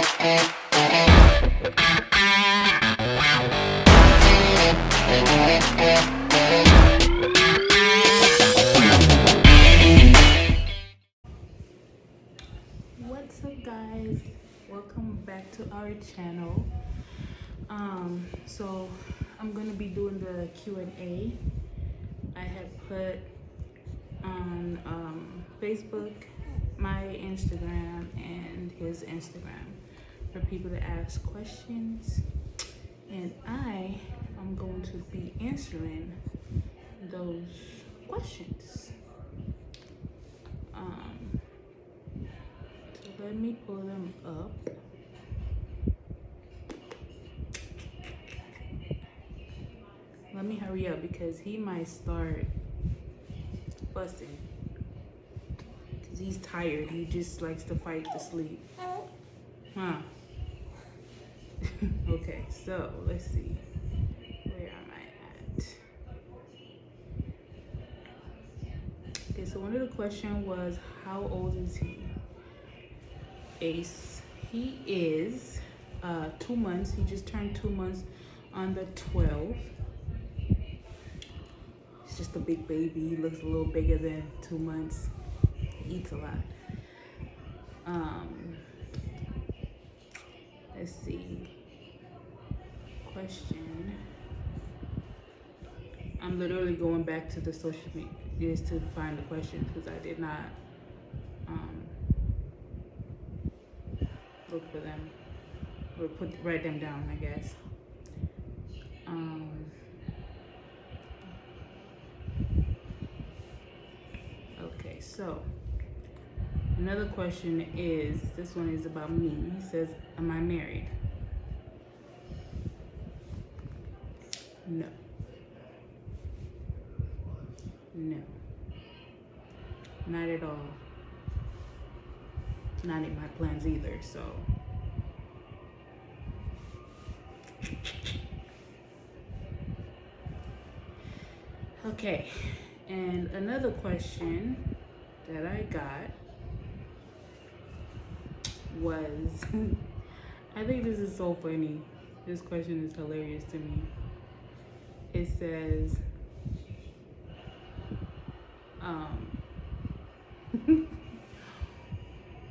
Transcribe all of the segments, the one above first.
What's up, guys? Welcome back to our channel. So I'm gonna be doing the Q&A. I have put on Facebook, my Instagram, and his Instagram for people to ask questions, and I am going to be answering those questions. So let me pull them up. Let me hurry up because he might start fussing. Because he's tired. He just likes to fight to sleep. Huh. Okay, so let's see. Where am I at? Okay, so one of the questions was, how old is he? Ace. He is 2 months. He just turned 2 months on the 12th. He's just a big baby. He looks a little bigger than 2 months. He eats a lot. Let's see. Question. I'm literally going back to the social media just to find the questions because I did not look for them or write them down, I guess. Okay, so another question is, this one is about me. He says, am I married? No. No. Not at all. Not in my plans either, so. Okay, and another question that I got was, I think this is so funny. This question is hilarious to me. It says,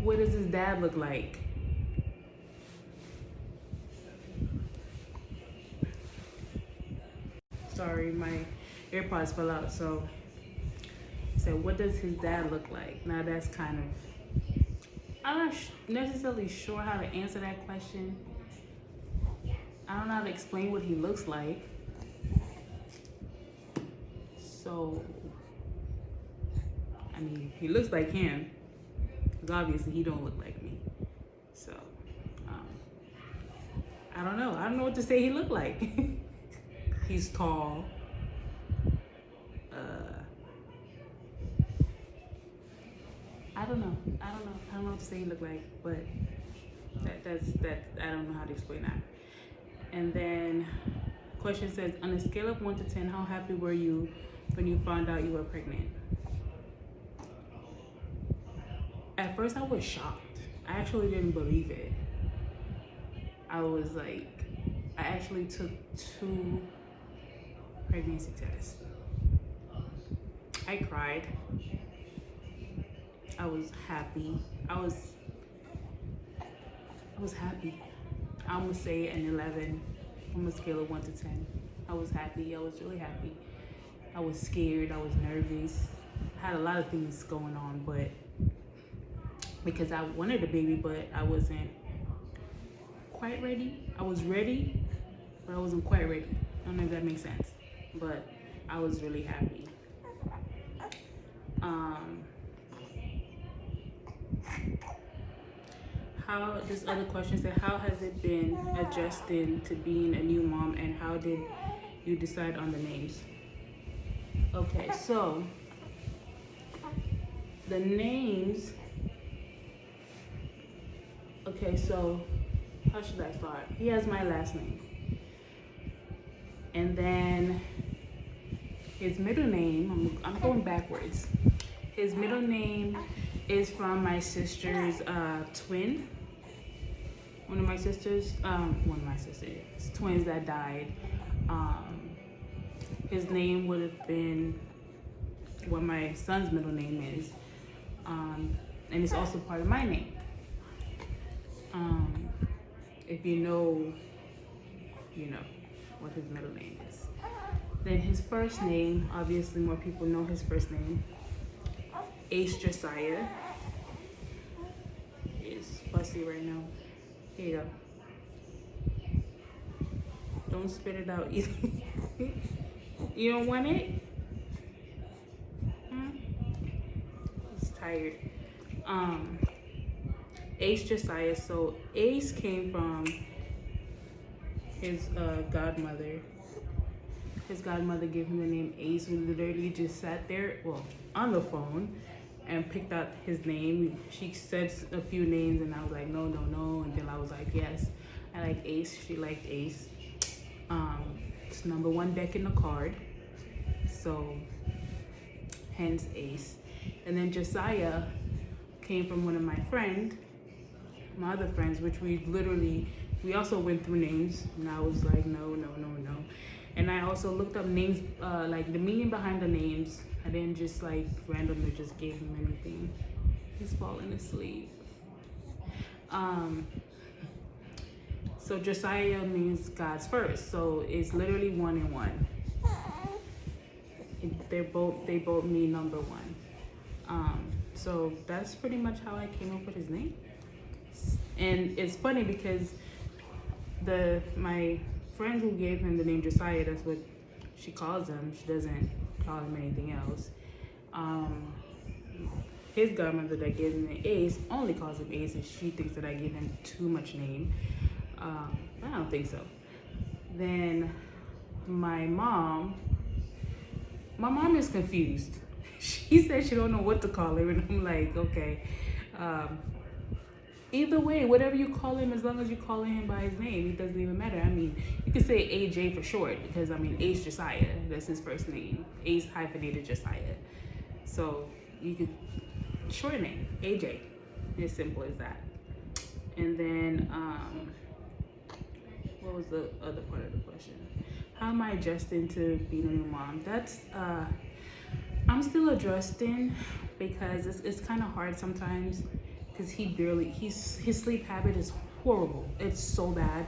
what does his dad look like? Sorry, my AirPods fell out, so it said, what does his dad look like? Now that's kind of, I'm not necessarily sure how to answer that question. I don't know how to explain what he looks like. So, I mean, he looks like him, because obviously he don't look like me. So, I don't know. I don't know what to say he looked like. He's tall. I don't know. I don't know what to say he looked like, but that's I don't know how to explain that. And then question says, on a scale of 1 to 10, how happy were you when you found out you were pregnant? At first I was shocked. I actually didn't believe it. I was like, I actually took 2 pregnancy tests. I cried. I was happy. I was happy. I'm gonna say an 11 on a scale of 1 to 10. I was happy. I was really happy. I was scared. I was nervous. I had a lot of things going on, but because I wanted a baby, but I wasn't quite ready. I was ready, but I wasn't quite ready. I don't know if that makes sense, but I was really happy. How, this other question said, how has it been adjusting to being a new mom, and how did you decide on the names? Okay, so the names, okay, so how should I start? He has my last name. And then his middle name, I'm going backwards. His middle name is from my sister's twin. one of my sisters, twins that died. Um, his name would have been what my son's middle name is, and it's also part of my name. Um, if you know, you know what his middle name is. Then his first name, obviously more people know his first name, Ace Josiah. It's fussy right now. Here you go. Don't spit it out either. You don't want it? He's tired. Ace Josiah. So Ace came from his godmother. His godmother gave him the name Ace. We literally just sat there, well, on the phone, and picked out his name. She said a few names, and I was like, no, no, no. And then I was like, yes, I like Ace. She liked Ace. It's number 1 deck in the card, so hence Ace. And then Josiah came from one of my other friends, which we also went through names, and I was like, no, no, no, no. And I also looked up names, like the meaning behind the names. I didn't just like randomly just give him anything. He's falling asleep. So Josiah means God's first. So it's literally 1 and 1. They both mean number 1. So that's pretty much how I came up with his name. And it's funny because my friend who gave him the name Josiah, that's what she calls him. She doesn't call him anything else. His godmother that gave him the Ace only calls him Ace, and she thinks that I gave him too much name. I don't think so. Then my mom is confused. She said she don't know what to call him, and I'm like, okay. Either way, whatever you call him, as long as you're calling him by his name, it doesn't even matter. I mean, you could say AJ for short, because I mean, Ace Josiah, that's his first name. Ace hyphenated Josiah. So you could shorten it, AJ. As simple as that. And then, what was the other part of the question? How am I adjusting to being a new mom? I'm still adjusting, because it's kind of hard sometimes, because his sleep habit is horrible. It's so bad.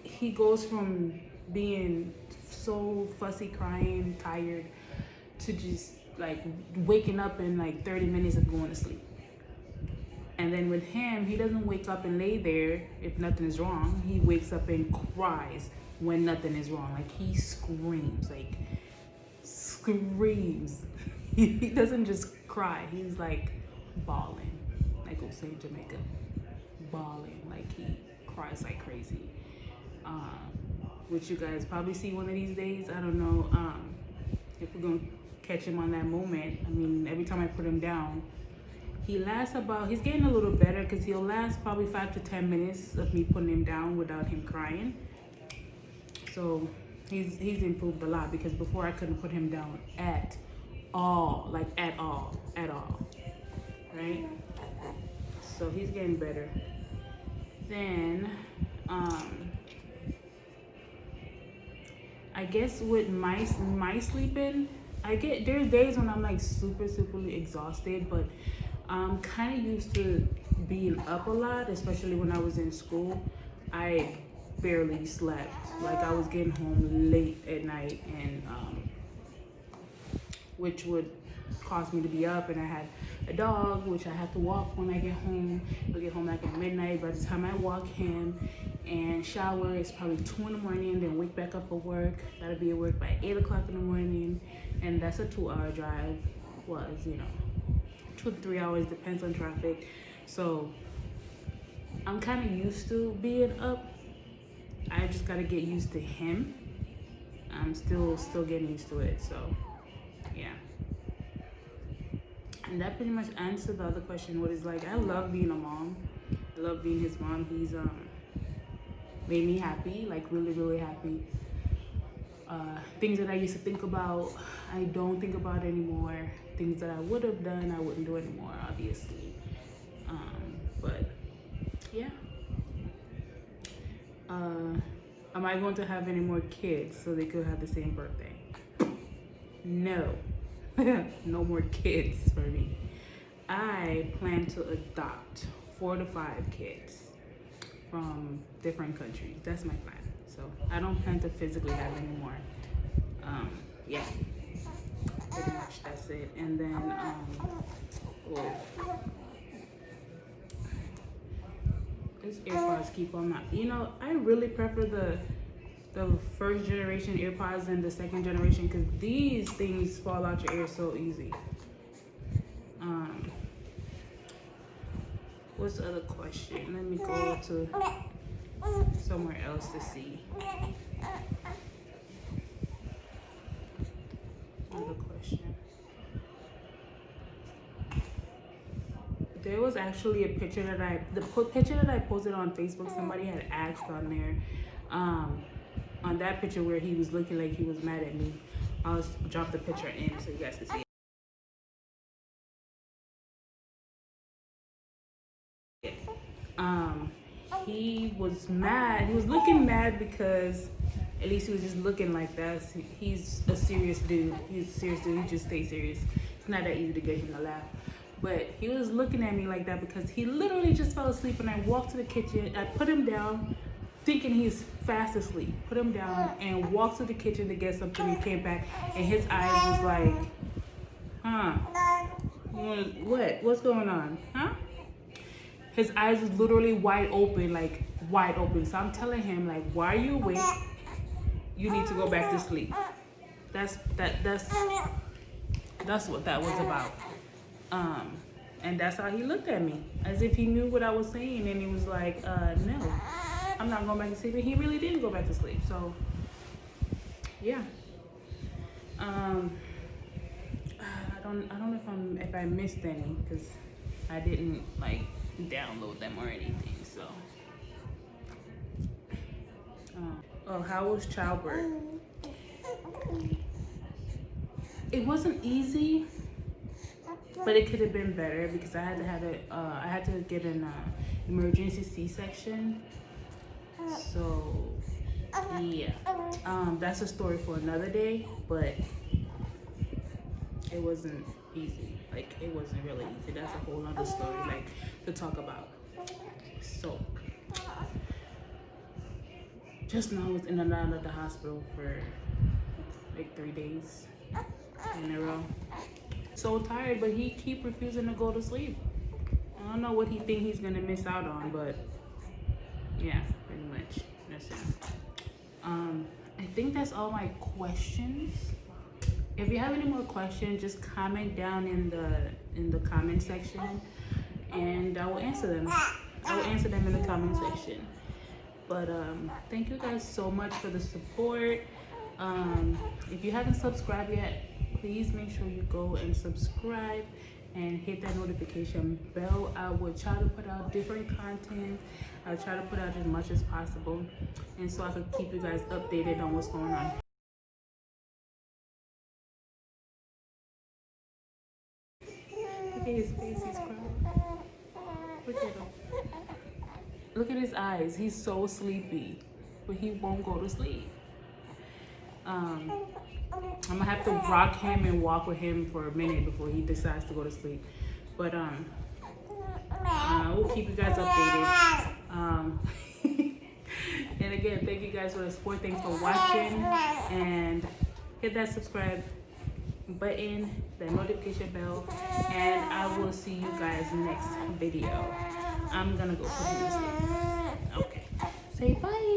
He goes from being so fussy, crying, tired, to just like waking up in like 30 minutes of going to sleep. And then with him, he doesn't wake up and lay there if nothing is wrong. He wakes up and cries when nothing is wrong. Like he screams. He doesn't just cry. He's like bawling, like we'll say in Jamaica, bawling. Like he cries like crazy. Which you guys probably see one of these days. I don't know if we're gonna catch him on that moment. I mean, every time I put him down, he's getting a little better, because he'll last probably 5 to 10 minutes of me putting him down without him crying. So he's improved a lot, because before I couldn't put him down at all, right? So he's getting better. Then I guess with my sleeping, there's days when I'm like superly exhausted, but I'm kind of used to being up a lot, especially when I was in school. I barely slept. Like I was getting home late at night, and which would cause me to be up, and I had a dog which I have to walk when I get home. I'll get home like at midnight. By the time I walk him and shower, it's probably 2 in the morning, then wake back up for work. Gotta be at work by 8 o'clock in the morning, and that's a 2-hour drive. 2 to 3 hours, depends on traffic. So I'm kind of used to being up. I just gotta get used to him. I'm still getting used to it. So yeah. And that pretty much answered the other question. What is like? I love being a mom. I love being his mom. He's made me happy, like really happy. Things that I used to think about, I don't think about anymore. Things that I would have done, I wouldn't do anymore, obviously. But Yeah. Am I going to have any more kids so they could have the same birthday? No. No more kids for me. I plan to adopt 4 to 5 kids from different countries. That's my plan. So I don't plan to physically have any more. Yeah, pretty much that's it. And then, well, these AirPods keep on not. You know, I really prefer the first generation AirPods and the second generation because these things fall out your ear so easy. What's the other question? Let me go to somewhere else to see. Another question. There was actually a picture the picture that I posted on Facebook. Somebody had asked on there, on that picture where he was looking like he was mad at me. I'll drop the picture in so you guys can see it. He was mad. He was looking mad because at least he was just looking like that. He's a serious dude. He's a serious dude. He just stays serious. It's not that easy to get him to laugh. But he was looking at me like that because he literally just fell asleep and I walked to the kitchen. I put him down thinking he's fast asleep. Put him down and walked to the kitchen to get something and came back and his eyes was like, huh? What? What's going on? Huh? His eyes was literally wide open, like wide open. So I'm telling him, like, why are you awake? You need to go back to sleep. That's what that was about. And that's how he looked at me, as if he knew what I was saying, and he was like, no, I'm not going back to sleep. And he really didn't go back to sleep. So yeah. I don't know if I missed any because I didn't like download them or anything. So oh, how was childbirth? It wasn't easy, but it could have been better because I had to get an emergency C-section. So yeah, that's a story for another day, but it wasn't easy. Like, it wasn't really easy. That's a whole other story, like, to talk about. So just now I was in and out of the hospital for like 3 days in a row. So tired, but he keep refusing to go to sleep. I don't know what he think he's gonna miss out on, but yeah, pretty much that's it. I think that's all my questions. If you have any more questions, just comment down in the comment section, and I will answer them. I will answer them in the comment section. But thank you guys so much for the support. If you haven't subscribed yet, please make sure you go and subscribe and hit that notification bell. I will try to put out different content. I'll try to put out as much as possible, and so I can keep you guys updated on what's going on. Look at his face, he's crying. Look at him. Look at his eyes. He's so sleepy, but he won't go to sleep. I'm gonna have to rock him and walk with him for a minute before he decides to go to sleep. But we'll keep you guys updated. And again, thank you guys for the support. Thanks for watching, and hit that subscribe button, the notification bell, and I will see you guys next video. I'm gonna go put him to sleep. Okay, say bye.